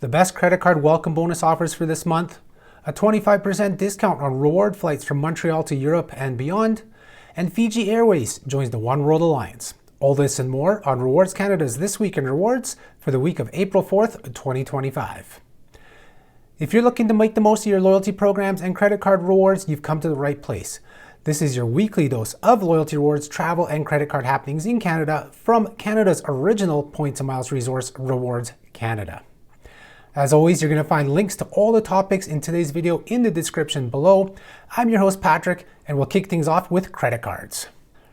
The best credit card welcome bonus offers for this month, a 25% discount on reward flights from Montreal to Europe and beyond, and Fiji Airways joins the oneworld alliance. All this and more on RWRDS Canada's This Week in Rewards for the week of April 4th, 2025. If you're looking to make the most of your loyalty programs and credit card rewards, you've come to the right place. This is your weekly dose of loyalty rewards, travel, and credit card happenings in Canada from Canada's original points and miles resource, RWRDS Canada. As always, you're going to find links to all the topics in today's video in the description below. I'm your host, Patrick, and we'll kick things off with credit cards.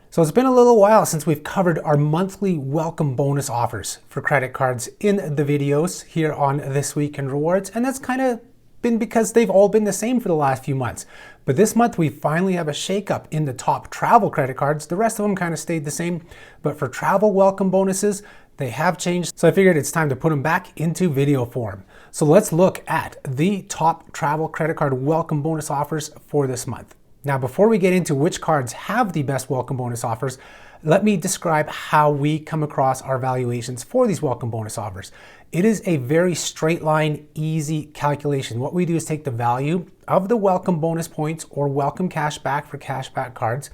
So it's been a little while since we've covered our monthly welcome bonus offers for credit cards in the videos here on This Week in Rewards, and that's kind of been because they've all been the same for the last few months. But this month we finally have a shakeup in the top travel credit cards. The rest of them kind of stayed the same, but for travel welcome bonuses, they have changed. So I figured it's time to put them back into video form. So let's look at the top travel credit card welcome bonus offers for this month. Now, before we get into which cards have the best welcome bonus offers, let me describe how we come across our valuations for these welcome bonus offers. It is a very straight line, easy calculation. What we do is take the value of the welcome bonus points or welcome cash back for cashback cards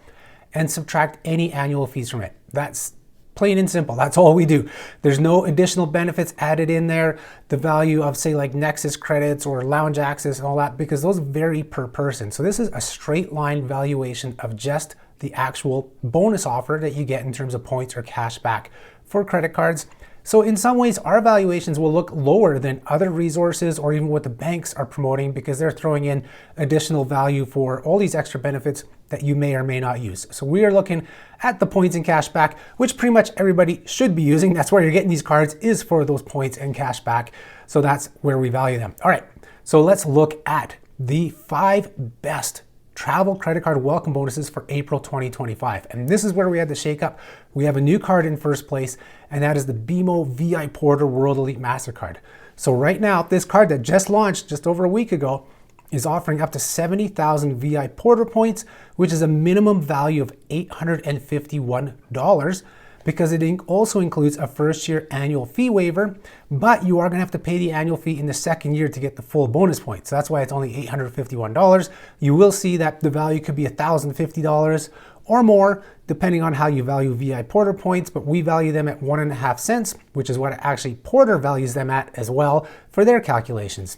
and subtract any annual fees from it. That's plain and simple. That's all we do. There's no additional benefits added in there. The value of, say, like Nexus credits or lounge access and all that, because those vary per person. So this is a straight line valuation of just the actual bonus offer that you get in terms of points or cash back for credit cards. So in some ways, our valuations will look lower than other resources or even what the banks are promoting, because they're throwing in additional value for all these extra benefits that you may or may not use. So we are looking at the points and cash back, which pretty much everybody should be using. That's where you're getting these cards, is for those points and cash back. So that's where we value them. All right, so let's look at the 5 best travel credit card welcome bonuses for April 2025. And this is where we had the shakeup. We have a new card in first place, and that is the BMO VI Porter World Elite MasterCard. So right now, this card that just launched just over a week ago is offering up to 70,000 VI Porter points, which is a minimum value of $851, because it also includes a first-year annual fee waiver, but you are going to have to pay the annual fee in the second year to get the full bonus points. So that's why it's only $851. You will see that the value could be $1,050 or more, depending on how you value VI Porter points, but we value them at 1.5 cents, which is what actually Porter values them at as well for their calculations.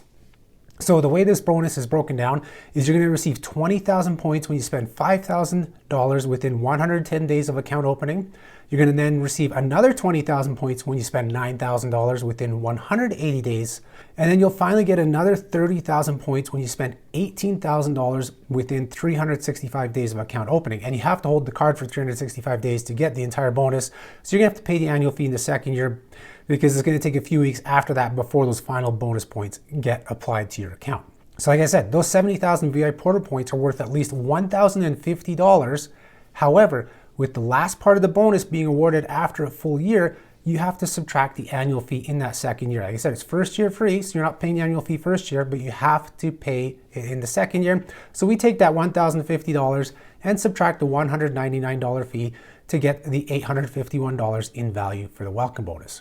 So the way this bonus is broken down is you're going to receive 20,000 points when you spend $5,000 within 110 days of account opening. You're going to then receive another 20,000 points when you spend $9,000 within 180 days. And then you'll finally get another 30,000 points when you spend $18,000 within 365 days of account opening. And you have to hold the card for 365 days to get the entire bonus. So you're going to have to pay the annual fee in the second year, because it's going to take a few weeks after that before those final bonus points get applied to your account. So like I said, those 70,000 VI Porter points are worth at least $1,050. However, with the last part of the bonus being awarded after a full year, you have to subtract the annual fee in that second year. Like I said, it's first year free, so you're not paying the annual fee first year, but you have to pay it in the second year. So we take that $1,050 and subtract the $199 fee to get the $851 in value for the welcome bonus.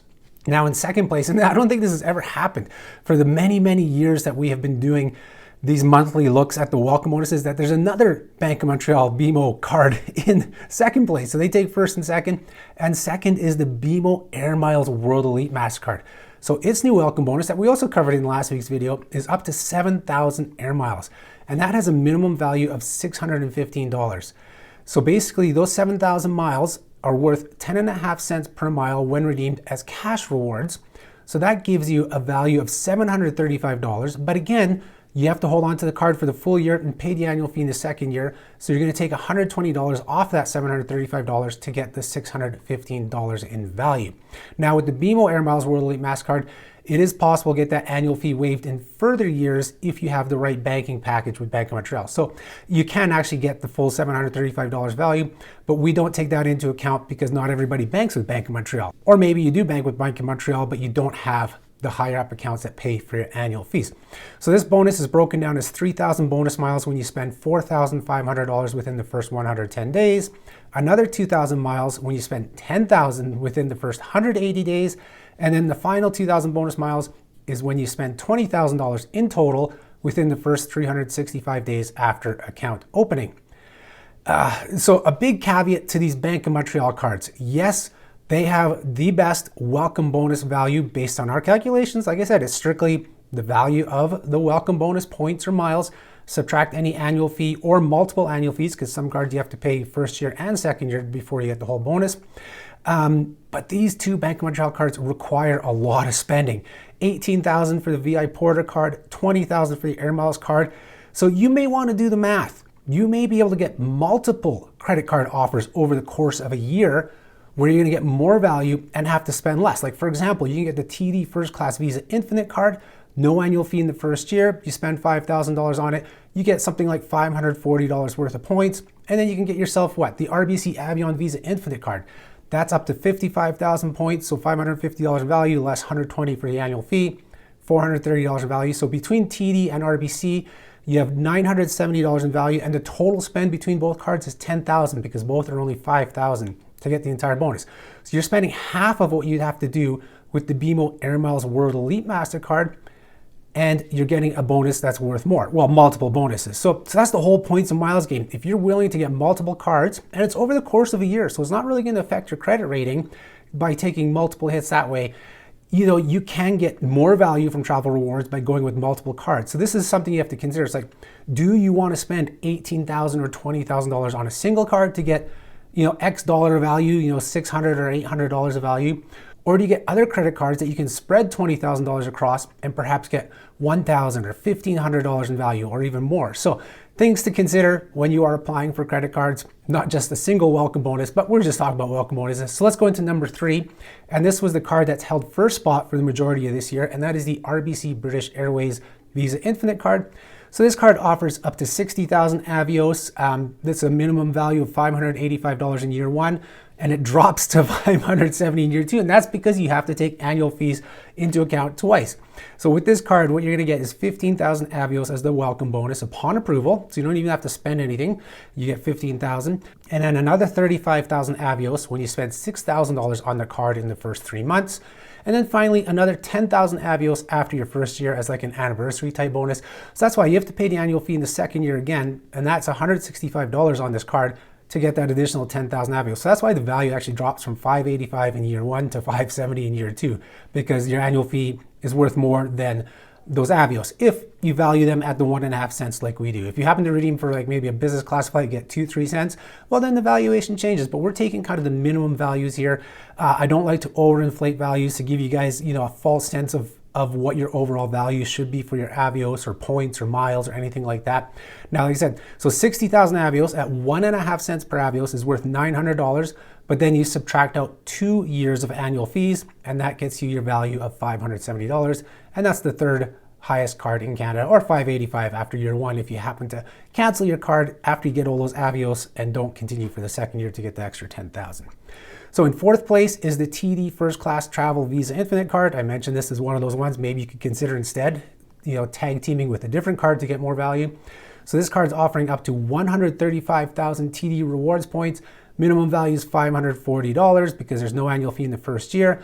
Now in second place, and I don't think this has ever happened for the many, many years that we have been doing these monthly looks at the welcome bonuses, that there's another Bank of Montreal BMO card in second place. So they take first and second is the BMO Air Miles World Elite MasterCard. So its new welcome bonus that we also covered in last week's video is up to 7,000 air miles, and that has a minimum value of $615. So basically those 7,000 miles are worth 10.5 cents per mile when redeemed as cash rewards. So that gives you a value of $735. But again, you have to hold on to the card for the full year and pay the annual fee in the second year. So you're going to take $120 off that $735 to get the $615 in value. Now with the BMO Air Miles World Elite MasterCard, it is possible to get that annual fee waived in further years if you have the right banking package with Bank of Montreal. So you can actually get the full $735 value, but we don't take that into account because not everybody banks with Bank of Montreal. Or maybe you do bank with Bank of Montreal, but you don't have the higher up accounts that pay for your annual fees. So this bonus is broken down as 3,000 bonus miles when you spend $4,500 within the first 110 days, another 2,000 miles when you spend $10,000 within the first 180 days, and then the final 2,000 bonus miles is when you spend $20,000 in total within the first 365 days after account opening. So a big caveat to these Bank of Montreal cards. Yes, they have the best welcome bonus value based on our calculations. Like I said, it's strictly the value of the welcome bonus points or miles, subtract any annual fee or multiple annual fees, because some cards you have to pay first year and second year before you get the whole bonus. But these two Bank of Montreal cards require a lot of spending. $18,000 for the VI Porter card, $20,000 for the Air Miles card. So you may want to do the math. You may be able to get multiple credit card offers over the course of a year where you're going to get more value and have to spend less. Like for example, you can get the TD First Class Visa Infinite card, no annual fee in the first year. You spend $5,000 on it, you get something like $540 worth of points, and then you can get yourself what? The RBC Avion Visa Infinite card. That's up to 55,000 points, so $550 in value, less $120 for the annual fee, $430 in value. So between TD and RBC, you have $970 in value, and the total spend between both cards is $10,000 because both are only $5,000 to get the entire bonus. So you're spending half of what you'd have to do with the BMO Air Miles World Elite MasterCard, and you're getting a bonus that's worth more. Well, multiple bonuses. So that's the whole points and miles game. If you're willing to get multiple cards, and it's over the course of a year, so it's not really going to affect your credit rating by taking multiple hits that way, you can get more value from travel rewards by going with multiple cards. So this is something you have to consider. It's like, do you want to spend $18,000 or $20,000 on a single card to get, X dollar value, $600 or $800 of value? Or do you get other credit cards that you can spread $20,000 across and perhaps get $1,000 or $1,500 in value or even more? So things to consider when you are applying for credit cards, not just a single welcome bonus, but we're just talking about welcome bonuses. So let's go into number 3. And this was the card that's held first spot for the majority of this year. And that is the RBC British Airways Visa Infinite card. So this card offers up to 60,000 Avios. That's a minimum value of $585 in year 1. And it drops to $570 in year 2, and that's because you have to take annual fees into account twice. So with this card, what you're going to get is 15,000 Avios as the welcome bonus upon approval, so you don't even have to spend anything. You get 15,000, and then another 35,000 Avios when you spend $6,000 on the card in the first 3 months. And then finally, another 10,000 Avios after your first year as like an anniversary type bonus. So that's why you have to pay the annual fee in the second year again, and that's $165 on this card to get that additional 10,000 Avios. So that's why the value actually drops from $585 in year 1 to $570 in year 2, because your annual fee is worth more than those Avios if you value them at the 1.5 cents like we do. If you happen to redeem for like maybe a business class flight, get 2-3 cents, well then the valuation changes, but we're taking kind of the minimum values here. I don't like to overinflate values to give you guys, a false sense of what your overall value should be for your Avios or points or miles or anything like that. Now, like I said, so 60,000 Avios at 1.5 cents per Avios is worth $900, but then you subtract out 2 years of annual fees, and that gets you your value of $570, and that's the third highest card in Canada, or $585 after year 1 if you happen to cancel your card after you get all those Avios and don't continue for the second year to get the extra 10,000. So in fourth place is the TD First Class Travel Visa Infinite card. I mentioned this is one of those ones maybe you could consider instead, tag teaming with a different card to get more value. So this card's offering up to 135,000 TD rewards points. Minimum value is $540 because there's no annual fee in the first year.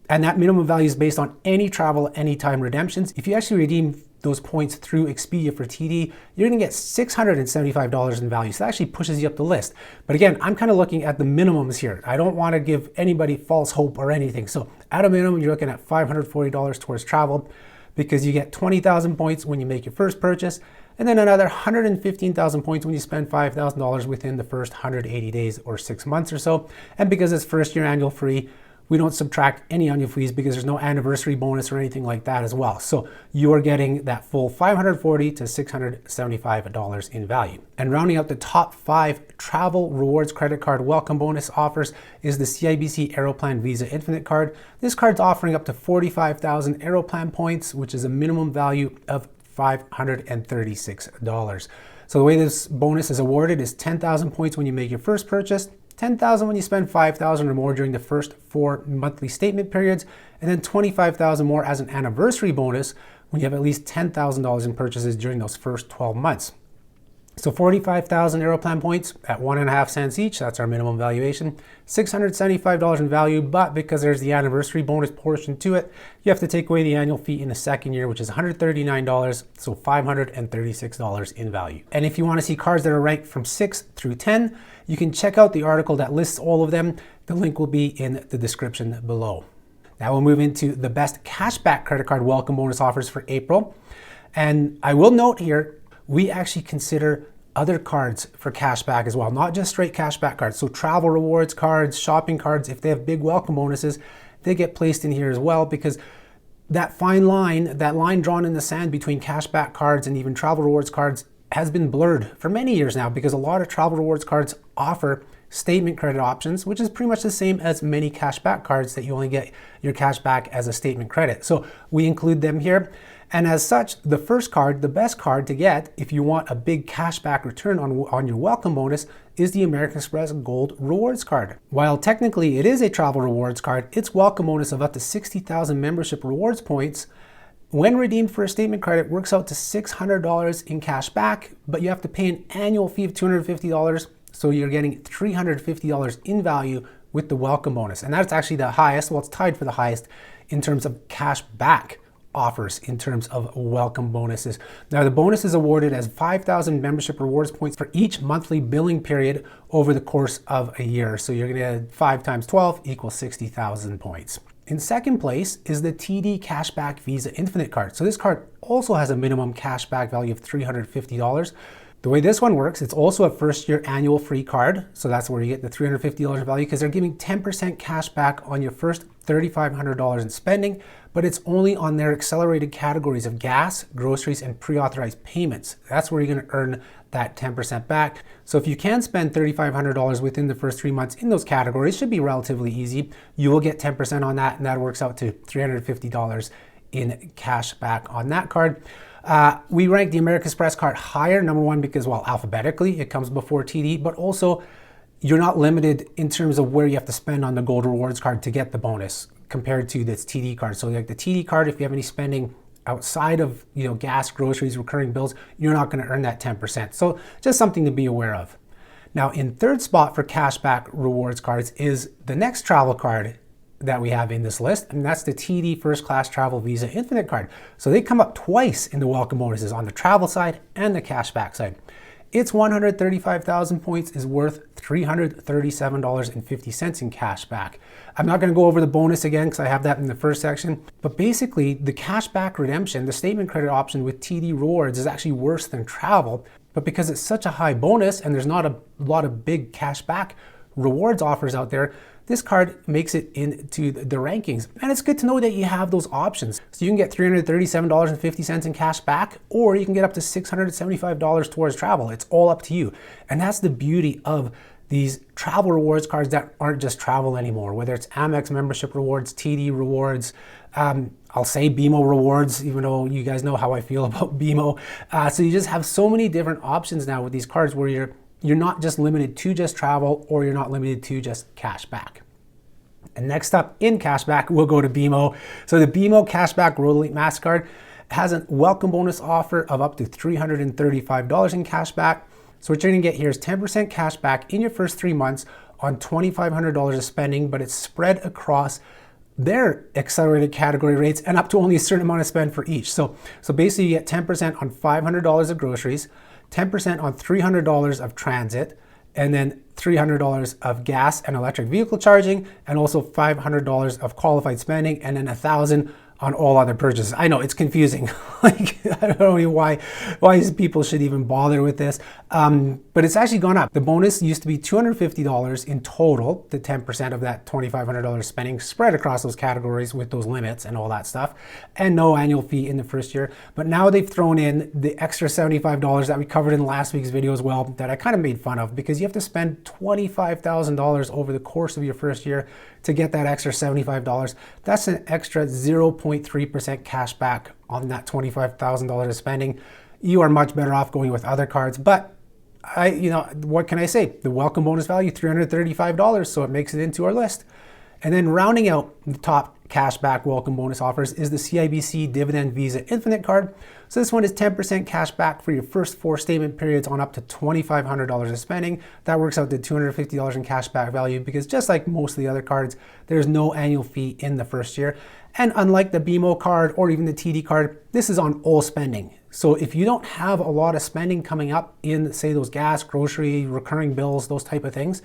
And that minimum value is based on any travel, anytime redemptions. If you actually redeem those points through Expedia for TD, you're gonna get $675 in value. So that actually pushes you up the list. But again, I'm kind of looking at the minimums here. I don't wanna give anybody false hope or anything. So at a minimum, you're looking at $540 towards travel because you get 20,000 points when you make your first purchase, and then another 115,000 points when you spend $5,000 within the first 180 days or 6 months or so. And because it's first year annual free, we don't subtract any annual fees because there's no anniversary bonus or anything like that as well. So you are getting that full $540 to $675 in value. And rounding out the top 5 travel rewards credit card welcome bonus offers is the CIBC Aeroplan Visa Infinite card. This card's offering up to 45,000 Aeroplan points, which is a minimum value of $536. So the way this bonus is awarded is 10,000 points when you make your first purchase, 10,000 when you spend 5,000 or more during the first 4 monthly statement periods, and then 25,000 more as an anniversary bonus when you have at least $10,000 in purchases during those first 12 months. So 45,000 Aeroplan points at 1.5 cents each, that's our minimum valuation. $675 in value, but because there's the anniversary bonus portion to it, you have to take away the annual fee in the second year, which is $139, so $536 in value. And if you want to see cards that are ranked from 6 through 10, you can check out the article that lists all of them. The link will be in the description below. Now we'll move into the best cashback credit card welcome bonus offers for April. And I will note here, we actually consider other cards for cashback as well, not just straight cashback cards. So travel rewards cards, shopping cards, if they have big welcome bonuses, they get placed in here as well, because that fine line, that line drawn in the sand between cashback cards and even travel rewards cards has been blurred for many years now, because a lot of travel rewards cards offer statement credit options, which is pretty much the same as many cashback cards, that you only get your cash back as a statement credit. So we include them here. And as such, the first card, the best card to get if you want a big cashback return on your welcome bonus, is the American Express Gold Rewards Card. While technically it is a travel rewards card, its welcome bonus of up to 60,000 membership rewards points, when redeemed for a statement credit, works out to $600 in cash back, but you have to pay an annual fee of $250, so you're getting $350 in value with the welcome bonus. And that's actually the highest, well, it's tied for the highest in terms of cash back offers in terms of welcome bonuses. Now the bonus is awarded as 5,000 membership rewards points for each monthly billing period over the course of a year. So you're gonna get 5 times 12 equals 60,000 points. In second place is the TD Cashback Visa Infinite card. So this card also has a minimum cashback value of $350. The way this one works, it's also a first year annual free card. So that's where you get the $350 value, because they're giving 10% cash back on your first $3,500 in spending, but it's only on their accelerated categories of gas, groceries, and pre-authorized payments. That's where you're gonna earn that 10% back. So if you can spend $3,500 within the first 3 months in those categories, should be relatively easy. You will get 10% on that, and that works out to $350 in cash back on that card. We rank the American Express card higher, number one, because, well, alphabetically, it comes before TD, but also you're not limited in terms of where you have to spend on the Gold Rewards card to get the bonus compared to this TD card. So like the TD card, if you have any spending outside of, gas, groceries, recurring bills, you're not going to earn that 10%. So just something to be aware of. Now, in third spot for cashback rewards cards is the next travel card that we have in this list, and that's the TD First Class Travel Visa Infinite card. So they come up twice in the welcome bonuses, on the travel side and the cashback side. Its 135,000 points is worth $337.50 in cash back. I'm not going to go over the bonus again because I have that in the first section, but basically the cashback redemption, the statement credit option with TD Rewards, is actually worse than travel, but because it's such a high bonus and there's not a lot of big cashback rewards offers out there, this card makes it into the rankings. And it's good to know that you have those options. So you can get $337.50 in cash back, or you can get up to $675 towards travel. It's all up to you. And that's the beauty of these travel rewards cards that aren't just travel anymore, whether it's Amex membership rewards, TD rewards, I'll say BMO rewards, even though you guys know how I feel about BMO. So you just have so many different options now with these cards where you're not just limited to just travel, or you're not limited to just cash back. And next up in cashback, we'll go to BMO. So the BMO Cashback Road Elite MasterCard has a welcome bonus offer of up to $335 in cash back. So what you're gonna get here is 10% cash back in your first 3 months on $2,500 of spending, but it's spread across their accelerated category rates and up to only a certain amount of spend for each. So basically you get 10% on $500 of groceries, 10% on $300 of transit, and then $300 of gas and electric vehicle charging, and also $500 of qualified spending, and then $1,000 on all other purchases. I know it's confusing. Like, I don't know why people should even bother with this, but it's actually gone up. The bonus used to be $250 in total, the 10% of that $2,500 spending spread across those categories with those limits and all that stuff, and no annual fee in the first year. But now they've thrown in the extra $75 that we covered in last week's video as well, that I kind of made fun of, because you have to spend $25,000 over the course of your first year to get that extra $75. That's an extra 0.3% cash back on that $25,000 of spending. You are much better off going with other cards, but what can I say? The welcome bonus value, $335, so it makes it into our list. And then rounding out the top cashback welcome bonus offers is the CIBC Dividend Visa Infinite card. So this one is 10% cash back for your first 4 statement periods on up to $2,500 of spending. That works out to $250 in cash back value because just like most of the other cards, there's no annual fee in the first year. And unlike the BMO card or even the TD card, this is on all spending. So if you don't have a lot of spending coming up in, say, those gas, grocery, recurring bills, those type of things,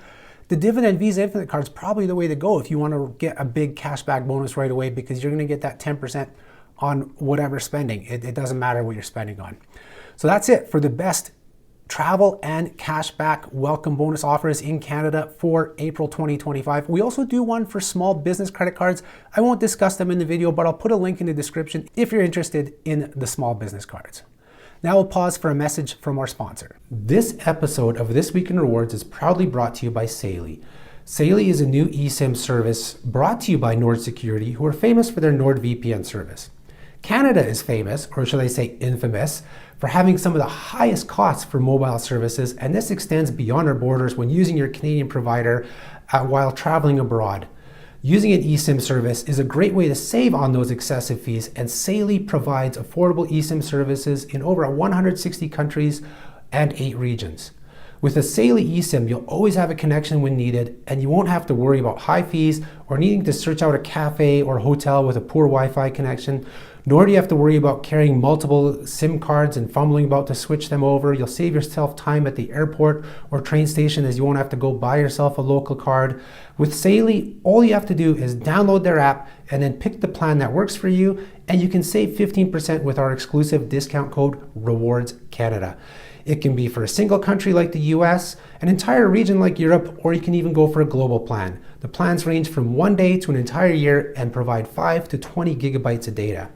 the Dividend Visa Infinite card is probably the way to go if you want to get a big cashback bonus right away, because you're going to get that 10% on whatever spending. It doesn't matter what you're spending on. So that's it for the best travel and cashback welcome bonus offers in Canada for April 2025. We also do one for small business credit cards. I won't discuss them in the video, but I'll put a link in the description if you're interested in the small business cards. Now we'll pause for a message from our sponsor. This episode of This Week in Rewards is proudly brought to you by Saily. Saily is a new eSIM service brought to you by Nord Security, who are famous for their NordVPN service. Canada is famous, or should I say infamous, for having some of the highest costs for mobile services, and this extends beyond our borders when using your Canadian provider while traveling abroad. Using an eSIM service is a great way to save on those excessive fees, and Saily provides affordable eSIM services in over 160 countries and 8 regions. With a Saily eSIM, you'll always have a connection when needed, and you won't have to worry about high fees or needing to search out a cafe or hotel with a poor Wi-Fi connection, nor do you have to worry about carrying multiple SIM cards and fumbling about to switch them over. You'll save yourself time at the airport or train station, as you won't have to go buy yourself a local card. With Saily, all you have to do is download their app and then pick the plan that works for you, and you can save 15% with our exclusive discount code RWRDS It can be for a single country like the US, an entire region like Europe, or you can even go for a global plan. The plans range from 1 day to an entire year and provide 5 to 20 gigabytes of data.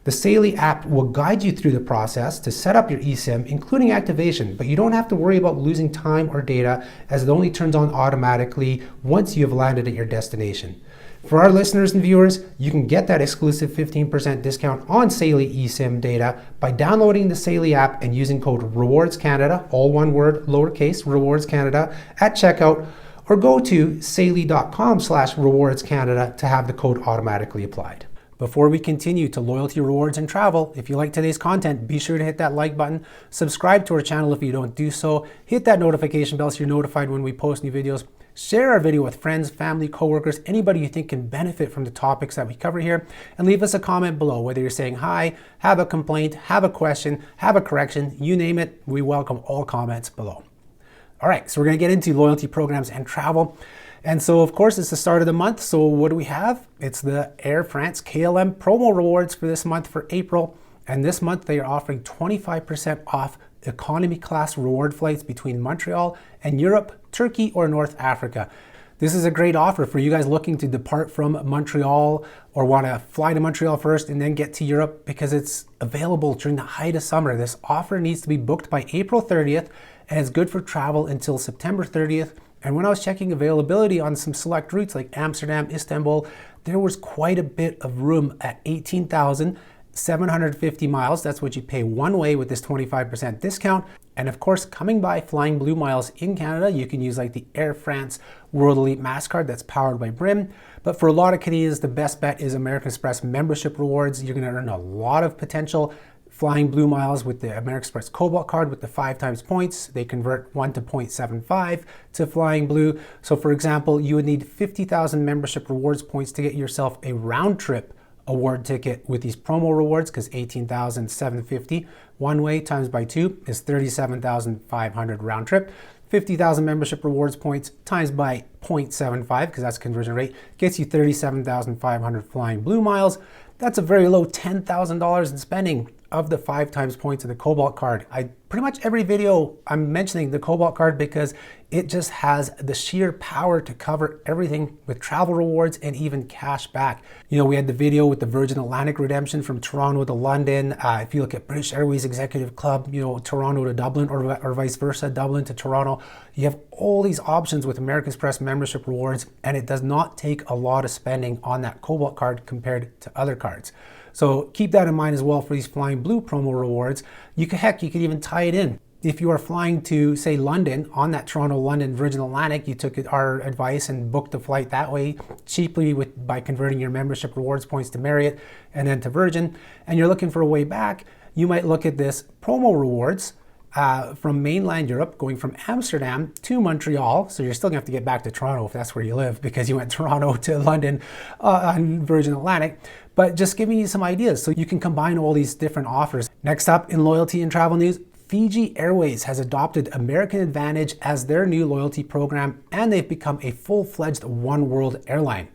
The Saily app will guide you through the process to set up your eSIM, including activation, but you don't have to worry about losing time or data, as it only turns on automatically once you have landed at your destination. For our listeners and viewers, you can get that exclusive 15% discount on Saily eSIM data by downloading the Saily app and using code REWARDSCANADA, all one word, lowercase, REWARDSCANADA, at checkout, or go to saily.com/rewardscanada to have the code automatically applied. Before we continue to loyalty, rewards, and travel, if you like today's content, be sure to hit that like button, subscribe to our channel if you don't do so, hit that notification bell so you're notified when we post new videos, share our video with friends, family, coworkers, anybody you think can benefit from the topics that we cover here, and leave us a comment below, whether you're saying hi, have a complaint, have a question, have a correction, you name it, we welcome all comments below. All right, so we're gonna get into loyalty programs and travel. And so, of course, it's the start of the month. So what do we have? It's the Air France KLM promo rewards for this month for April. And this month they are offering 25% off economy class reward flights between Montreal and Europe, Turkey, or North Africa. This is a great offer for you guys looking to depart from Montreal or want to fly to Montreal first and then get to Europe, because it's available during the height of summer. This offer needs to be booked by April 30th and it's good for travel until September 30th. And when I was checking availability on some select routes like Amsterdam, Istanbul, there was quite a bit of room at 18,750 miles. That's what you pay one way with this 25% discount. And of course, coming by Flying Blue miles in Canada, you can use like the Air France World Elite MasterCard that's powered by Brim. But for a lot of Canadians, the best bet is American Express membership rewards. You're gonna earn a lot of potential Flying Blue miles with the American Express Cobalt card with the 5 times points. They convert 1 to 0.75 to Flying Blue. So for example, you would need 50,000 membership rewards points to get yourself a round trip award ticket with these promo rewards, because 18,750 one way times by 2 is 37,500 round trip. 50,000 membership rewards points times by 0.75, because that's conversion rate, gets you 37,500 Flying Blue miles. That's a very low $10,000 in spending of the 5 times points of the Cobalt card. Pretty much every video I'm mentioning the Cobalt card because it just has the sheer power to cover everything with travel rewards and even cash back. You know, we had the video with the Virgin Atlantic redemption from Toronto to London. If you look at British Airways Executive Club, you know, Toronto to Dublin or vice versa, Dublin to Toronto. You have all these options with American Express membership rewards, and it does not take a lot of spending on that Cobalt card compared to other cards. So keep that in mind as well for these Flying Blue promo rewards. You could even tie it in if you are flying to, say, London on that Toronto-London Virgin Atlantic, you took our advice and booked the flight that way cheaply by converting your membership rewards points to Marriott and then to Virgin, and you're looking for a way back, you might look at this promo rewards from mainland Europe, going from Amsterdam to Montreal. So you're still gonna have to get back to Toronto if that's where you live, because you went Toronto to London on Virgin Atlantic. But just giving you some ideas so you can combine all these different offers. Next up in loyalty and travel news, Fiji Airways has adopted American AAdvantage as their new loyalty program, and they've become a full-fledged oneworld airline.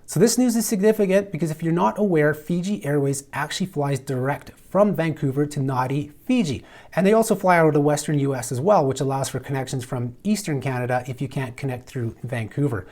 So this news is significant because if you're not aware, Fiji Airways actually flies direct from Vancouver to Nadi, Fiji. And they also fly out of the Western US as well, which allows for connections from Eastern Canada if you can't connect through Vancouver.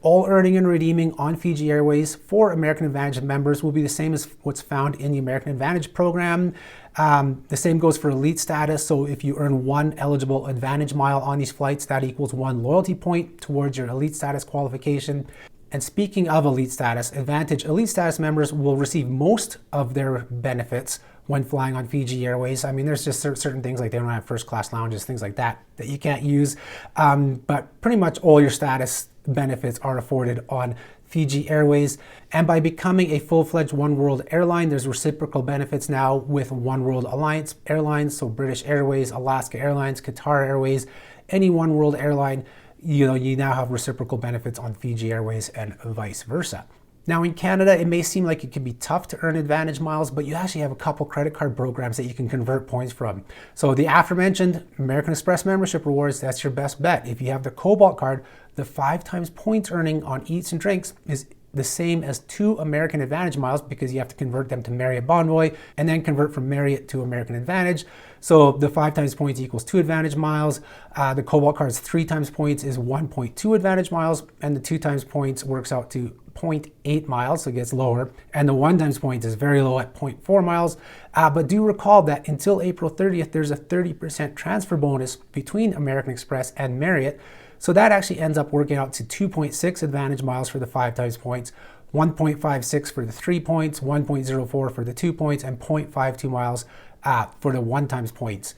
All earning and redeeming on Fiji Airways for American AAdvantage members will be the same as what's found in the American AAdvantage program. The same goes for elite status. So if you earn one eligible AAdvantage mile on these flights, that equals one loyalty point towards your elite status qualification. And speaking of elite status, AAdvantage elite status members will receive most of their benefits when flying on Fiji Airways. I mean, there's just certain things like they don't have first class lounges, things like that you can't use. But pretty much all your status benefits are afforded on Fiji Airways. And by becoming a full-fledged oneworld airline, there's reciprocal benefits now with oneworld alliance airlines. So British Airways, Alaska Airlines, Qatar Airways, any oneworld airline, you now have reciprocal benefits on Fiji Airways and vice versa. Now in Canada, it may seem like it can be tough to earn AAdvantage miles, but you actually have a couple credit card programs that you can convert points from. So the aforementioned American Express membership rewards, that's your best bet. If you have the Cobalt card, the 5 times points earning on eats and drinks is the same as 2 American AAdvantage miles because you have to convert them to Marriott Bonvoy and then convert from Marriott to American AAdvantage. So the 5 times points equals 2 AAdvantage miles. The Cobalt card's 3 times points is 1.2 AAdvantage miles, and the 2 times points works out to 0.8 miles, so it gets lower. And the 1 times points is very low at 0.4 miles. But do recall that until April 30th, there's a 30% transfer bonus between American Express and Marriott. So that actually ends up working out to 2.6 AAdvantage miles for the 5 times points, 1.56 for the 3 points, 1.04 for the 2 points, and 0.52 miles for the 1 times points.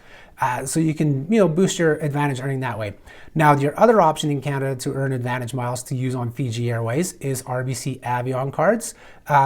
So you can boost your AAdvantage earning that way. Now your other option in Canada to earn AAdvantage miles to use on Fiji Airways is RBC Avion cards.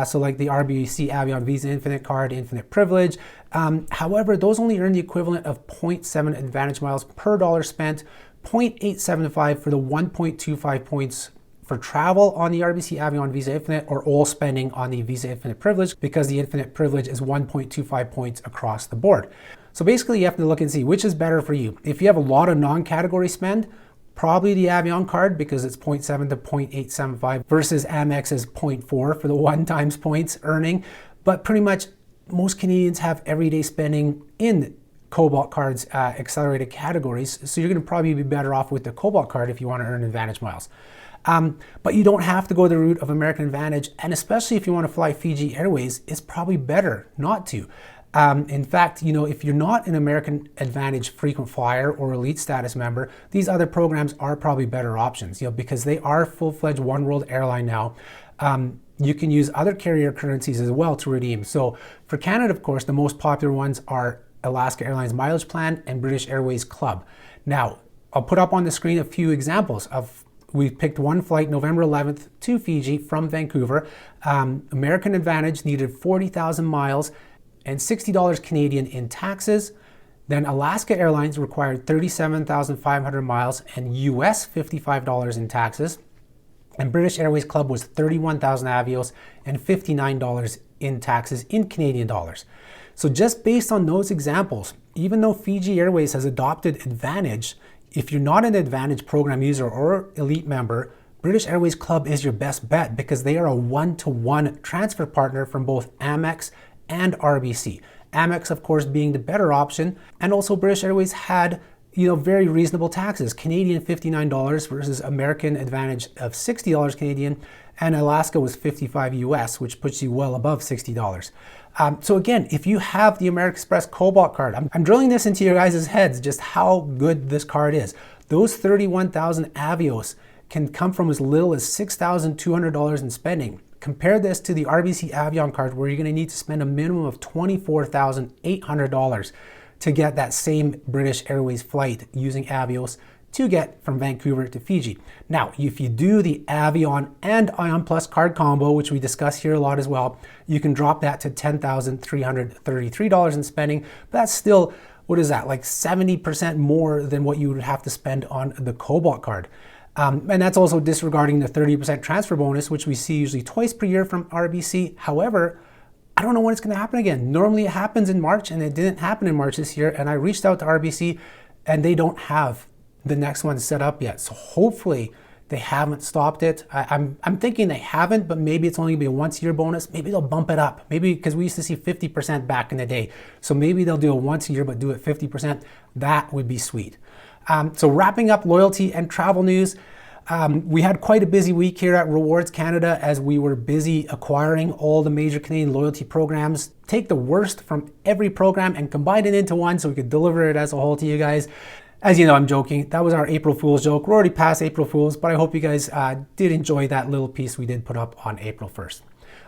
So like the RBC Avion Visa Infinite card, Infinite Privilege. However, those only earn the equivalent of 0.7 AAdvantage miles per dollar spent, 0.875 for the 1.25 points for travel on the RBC Avion Visa Infinite, or all spending on the Visa Infinite Privilege, because the Infinite Privilege is 1.25 points across the board. So basically you have to look and see which is better for you. If you have a lot of non-category spend, probably the Avion card because it's 0.7 to 0.875 versus Amex's 0.4 for the 1 times points earning. But pretty much most Canadians have everyday spending in Cobalt cards accelerated categories, so you're going to probably be better off with the Cobalt card if you want to earn AAdvantage miles. But you don't have to go the route of American AAdvantage, and especially if you want to fly Fiji Airways, it's probably better not to. In fact, if you're not an American AAdvantage frequent flyer or elite status member, these other programs are probably better options, because they are full-fledged oneworld airline now. You can use other carrier currencies as well to redeem. So for Canada, of course, the most popular ones are Alaska Airlines Mileage Plan and British Airways Club. Now, I'll put up on the screen a few examples of. We picked one flight November 11th to Fiji from Vancouver. American AAdvantage needed 40,000 miles and $60 Canadian in taxes. Then Alaska Airlines required 37,500 miles and US $55 in taxes. And British Airways Club was 31,000 avios and $59 in taxes in Canadian dollars. So just based on those examples, even though Fiji Airways has adopted AAdvantage, if you're not an AAdvantage program user or elite member, British Airways Club is your best bet because they are a 1-to-1 transfer partner from both Amex and RBC. Amex, of course, being the better option, and also British Airways had very reasonable taxes. Canadian $59 versus American AAdvantage of $60 Canadian, and Alaska was 55 US, which puts you well above $60. So again, if you have the American Express Cobalt card, I'm drilling this into your guys' heads, just how good this card is. Those 31,000 avios can come from as little as $6,200 in spending. Compare this to the RBC Avion card, where you're going to need to spend a minimum of $24,800 to get that same British Airways flight using Avios to get from Vancouver to Fiji. Now, if you do the Avion and Ion Plus card combo, which we discuss here a lot as well, you can drop that to $10,333 in spending. But that's still, what is that, like 70% more than what you would have to spend on the Cobalt card. And that's also disregarding the 30% transfer bonus, which we see usually twice per year from RBC. However, I don't know when it's going to happen again. Normally it happens in March, and it didn't happen in March this year. And I reached out to RBC, and they don't have the next one set up yet. So hopefully they haven't stopped it. I'm thinking they haven't, but maybe it's only gonna be a once-a-year bonus. Maybe they'll bump it up. Maybe, because we used to see 50% back in the day. So maybe they'll do a once a year, but do it 50%. That would be sweet. So wrapping up loyalty and travel news, we had quite a busy week here at RWRDS Canada as we were busy acquiring all the major Canadian loyalty programs. Take the worst from every program and combine it into one so we could deliver it as a whole to you guys. As you know, I'm joking. That was our April Fool's joke. We're already past April Fool's, but I hope you guys did enjoy that little piece we did put up on April 1st.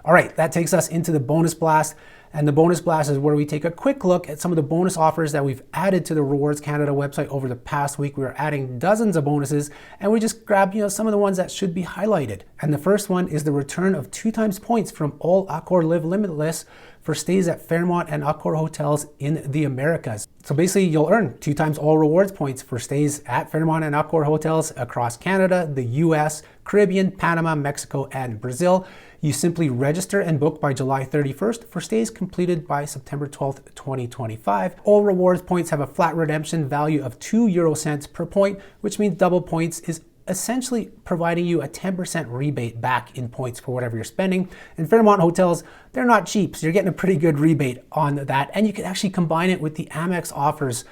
All right, that takes us into the bonus blast. And the bonus blast is where we take a quick look at some of the bonus offers that we've added to the RWRDS Canada website over the past week. We're adding dozens of bonuses, and we just grab some of the ones that should be highlighted. And the first one is the return of 2 times points from all Accor Live Limitless for stays at Fairmont and Accor hotels in the Americas. So basically you'll earn 2 times all rewards points for stays at Fairmont and Accor hotels across Canada, the US, Caribbean, Panama, Mexico, and Brazil. You simply register and book by July 31st for stays completed by September 12th, 2025. All rewards points have a flat redemption value of 2 euro cents per point, which means double points is essentially providing you a 10% rebate back in points for whatever you're spending. And Fairmont hotels, they're not cheap, so you're getting a pretty good rebate on that. And you can actually combine it with the Amex offers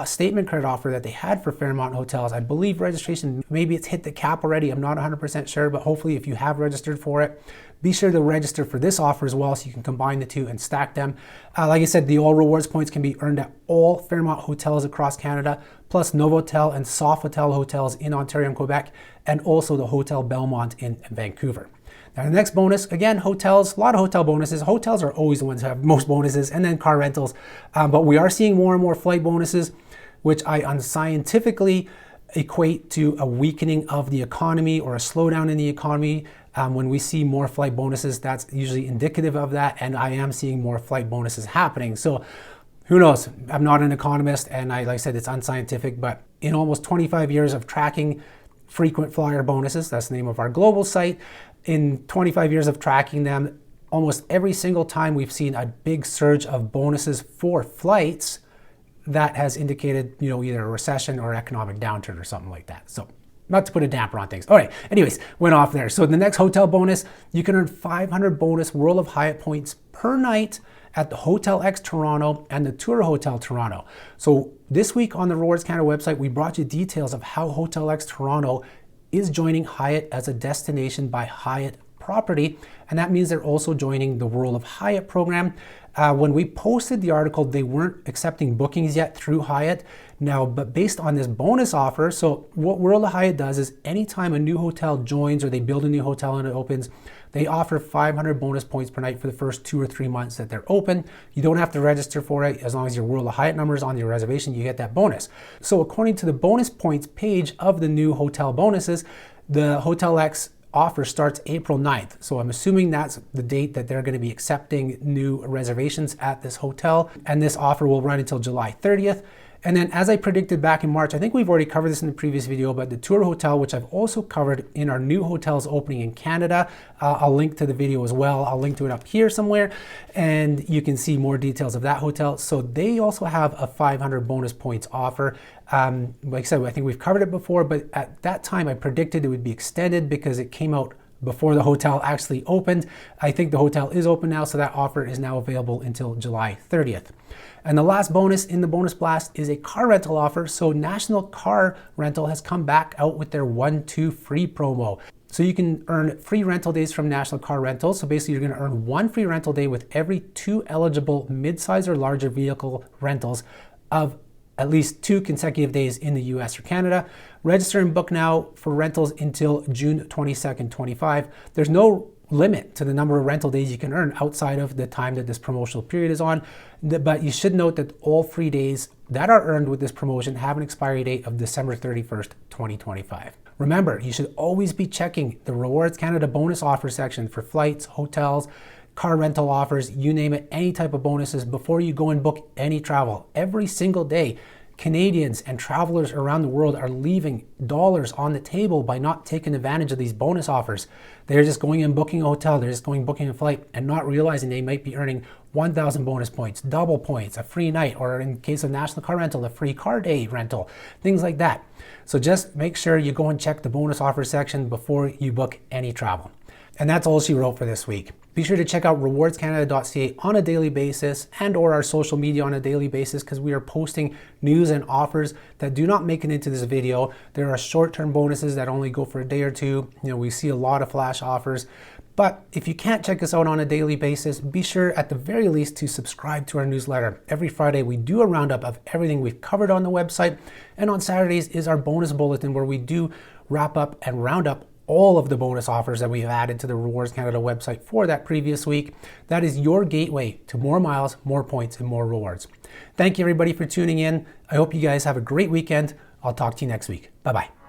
statement credit offer that they had for Fairmont hotels. I believe registration, maybe it's hit the cap already. I'm not 100% sure, but hopefully if you have registered for it, be sure to register for this offer as well so you can combine the two and stack them. Like I said, the all rewards points can be earned at all Fairmont hotels across Canada, plus Novotel and Sofitel hotels in Ontario and Quebec, and also the Hotel Belmont in Vancouver. Now the next bonus, again, hotels, a lot of hotel bonuses. Hotels are always the ones who have most bonuses, and then car rentals. But we are seeing more and more flight bonuses, which I unscientifically equate to a weakening of the economy or a slowdown in the economy. When we see more flight bonuses, that's usually indicative of that, and I am seeing more flight bonuses happening. So who knows? I'm not an economist, and like I said, it's unscientific, but in almost 25 years of tracking frequent flyer bonuses, that's the name of our global site, in 25 years of tracking them, almost every single time we've seen a big surge of bonuses for flights that has indicated, either a recession or economic downturn or something like that. So not to put a damper on things. All right, anyways, went off there. So the next hotel bonus, you can earn 500 bonus World of Hyatt points per night at the Hotel X Toronto and the TOOR Hotel Toronto. So this week on the RWRDS Canada website, we brought you details of how Hotel X Toronto is joining Hyatt as a destination by Hyatt property, and that means they're also joining the World of Hyatt program. When we posted the article, they weren't accepting bookings yet through Hyatt. Now, but based on this bonus offer, so what World of Hyatt does is anytime a new hotel joins or they build a new hotel and it opens, they offer 500 bonus points per night for the first 2 or 3 months that they're open. You don't have to register for it. As long as your World of Hyatt number is on your reservation, you get that bonus. So according to the bonus points page of the new hotel bonuses, the Hotel X offer starts April 9th. So I'm assuming that's the date that they're going to be accepting new reservations at this hotel. And this offer will run until July 30th. And then as I predicted back in March, I think we've already covered this in the previous video, but the TOOR Hotel, which I've also covered in our new hotels opening in Canada, I'll link to the video as well. I'll link to it up here somewhere, and you can see more details of that hotel. So they also have a 500 bonus points offer. Like I said, I think we've covered it before, but at that time I predicted it would be extended because it came out before the hotel actually opened. I think the hotel is open now, so that offer is now available until July 30th. And the last bonus in the bonus blast is a car rental offer. So National Car Rental has come back out with their 1-2 free promo. So you can earn free rental days from National Car Rental. So basically you're going to earn 1 free rental day with every 2 eligible mid-size or larger vehicle rentals of at least 2 consecutive days in the US or Canada. Register and book now for rentals until June 22nd, 25. There's no limit to the number of rental days you can earn outside of the time that this promotional period is on. But you should note that all free days that are earned with this promotion have an expiry date of December 31st, 2025. Remember, you should always be checking the RWRDS Canada bonus offer section for flights, hotels, car rental offers, you name it, any type of bonuses before you go and book any travel. Every single day, Canadians and travelers around the world are leaving dollars on the table by not taking advantage of these bonus offers. They're just going and booking a hotel, they're just going booking a flight and not realizing they might be earning 1,000 bonus points, double points, a free night, or in case of National Car Rental, a free car day rental, things like that. So just make sure you go and check the bonus offer section before you book any travel. And that's all she wrote for this week. Be sure to check out rewardscanada.ca on a daily basis and or our social media on a daily basis, because we are posting news and offers that do not make it into this video. There are short-term bonuses that only go for a day or two. We see a lot of flash offers. But if you can't check us out on a daily basis, be sure at the very least to subscribe to our newsletter. Every Friday we do a roundup of everything we've covered on the website, and on Saturdays is our bonus bulletin where we do wrap up and round up all of the bonus offers that we've added to the RWRDS Canada website for that previous week. That is your gateway to more miles, more points, and more rewards. Thank you everybody for tuning in. I hope you guys have a great weekend. I'll talk to you next week. Bye-bye.